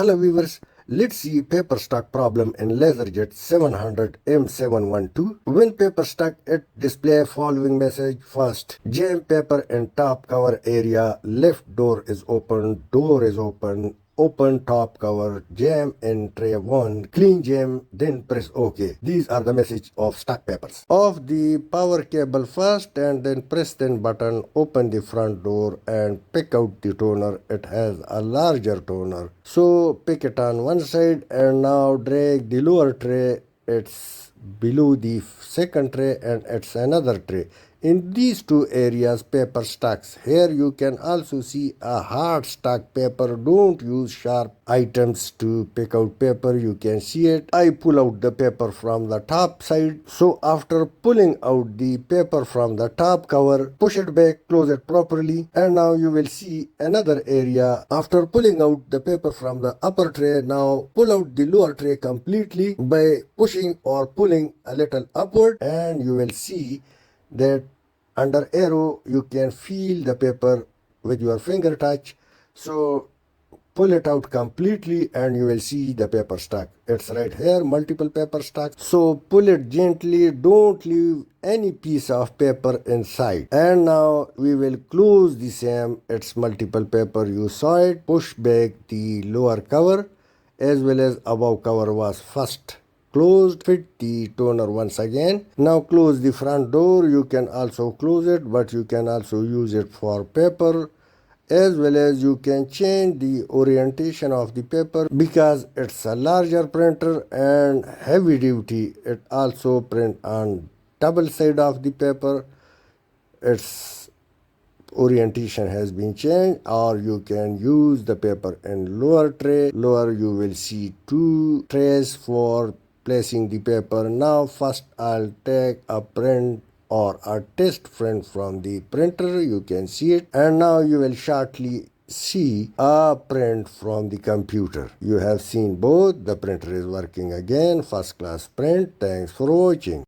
Hello viewers, let's see paper stack problem in Laserjet 700 M712. When paper stack, it display following message. First, jam paper in top cover area, left door is open, open top cover, jam in tray 1, clean jam, then press OK. These are the message of stack papers. Off the power cable first and then press then button, open the front door and pick out the toner. It has a larger toner. So pick it on one side and now drag the lower tray. It's below the second tray and it's another tray. In these two areas, paper stacks. Here you can also see a hard stack paper. Don't use sharp items to pick out paper. You can see it. I pull out the paper from the top side. So after pulling out the paper from the top cover, push it back, close it properly. And now you will see another area. After pulling out the paper from the upper tray, now pull out the lower tray completely by pushing or pulling a little upward, and you will see that under arrow you can feel the paper with your finger touch. So pull it out completely and you will see the paper stack. It's right here, multiple paper stacks. So pull it gently, don't leave any piece of paper inside. And now we will close the same. It's multiple paper, you saw it. Push back the lower cover as well as above cover was first closed. Fit the toner once again. Now close the front door. You can also close it, but you can also use it for paper, as well as you can change the orientation of the paper because it's a larger printer and heavy duty. It also print on double side of the paper. Its orientation has been changed, or you can use the paper in lower tray. Lower you will see two trays for placing the paper. Now first I'll take a print or a test print from the printer. You can see it, and now you will shortly see a print from the computer. You have seen both. The printer is working again. First class print. Thanks for watching.